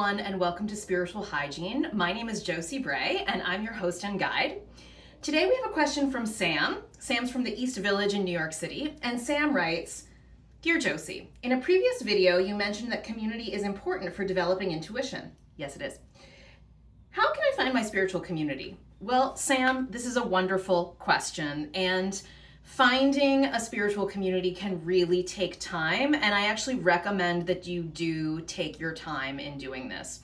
everyone, and welcome to Spiritual Hygiene. My name is Josie Bray, and I'm your host and guide. Today we have a question from Sam. Sam's from the East Village in New York City, and Sam writes, Dear Josie, in a previous video you mentioned that community is important for developing intuition. Yes, it is. How can I find my spiritual community? Well, Sam, this is a wonderful question, and finding a spiritual community can really take time, and I actually recommend that you do take your time in doing this.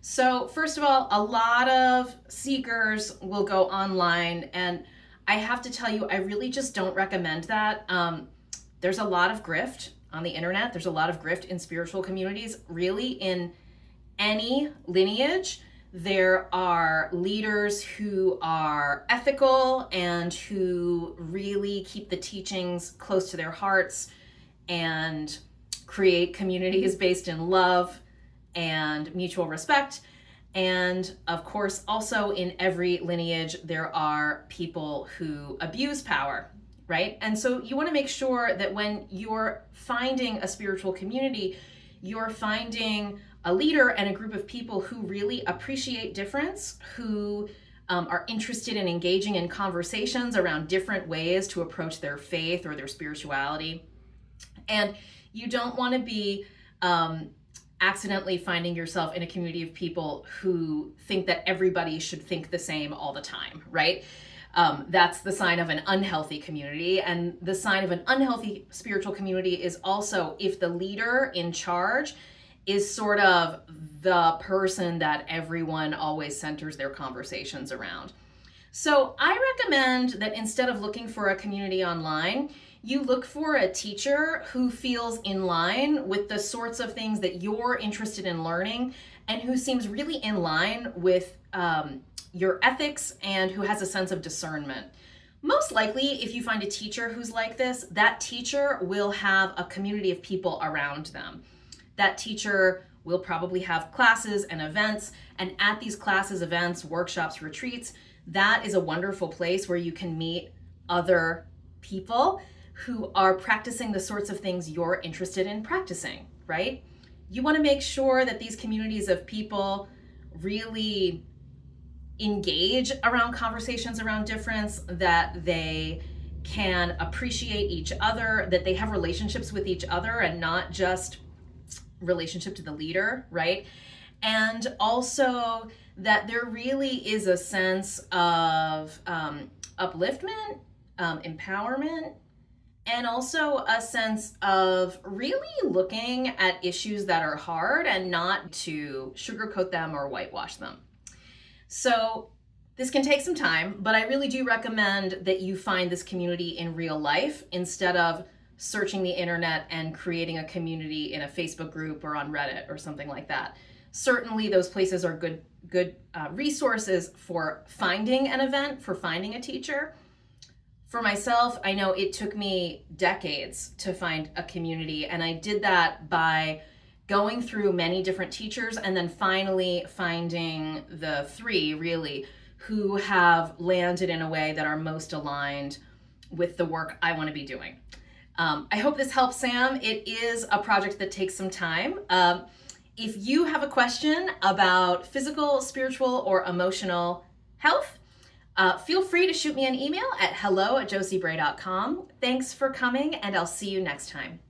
So first of all, a lot of seekers will go online, and I have to tell you, I really just don't recommend that. There's a lot of grift on the internet. There's a lot of grift in spiritual communities. Really, in any lineage, there are leaders who are ethical and who really keep the teachings close to their hearts and create communities based in love and mutual respect. And of course, also in every lineage, there are people who abuse power, right? And so you want to make sure that when you're finding a spiritual community, you're finding a leader and a group of people who really appreciate difference, who are interested in engaging in conversations around different ways to approach their faith or their spirituality. And you don't want to be accidentally finding yourself in a community of people who think that everybody should think the same all the time, right? That's the sign of an unhealthy community. And the sign of an unhealthy spiritual community is also if the leader in charge is sort of the person that everyone always centers their conversations around. So I recommend that instead of looking for a community online, you look for a teacher who feels in line with the sorts of things that you're interested in learning and who seems really in line with your ethics and who has a sense of discernment. Most likely, if you find a teacher who's like this, that teacher will have a community of people around them. That teacher will probably have classes and events, and at these classes, events, workshops, retreats, that is a wonderful place where you can meet other people who are practicing the sorts of things you're interested in practicing, right? You want to make sure that these communities of people really engage around conversations around difference, that they can appreciate each other, that they have relationships with each other and not just relationship to the leader, right? And also that there really is a sense of upliftment, empowerment, and also a sense of really looking at issues that are hard and not to sugarcoat them or whitewash them. So this can take some time, but I really do recommend that you find this community in real life instead of searching the internet and creating a community in a Facebook group or on Reddit or something like that. Certainly those places are good resources for finding an event, for finding a teacher. For myself, I know it took me decades to find a community, and I did that by going through many different teachers and then finally finding the three really who have landed in a way that are most aligned with the work I want to be doing. I hope this helps, Sam. It is a project that takes some time. If you have a question about physical, spiritual, or emotional health, feel free to shoot me an email at hello@josiebray.com. Thanks for coming, and I'll see you next time.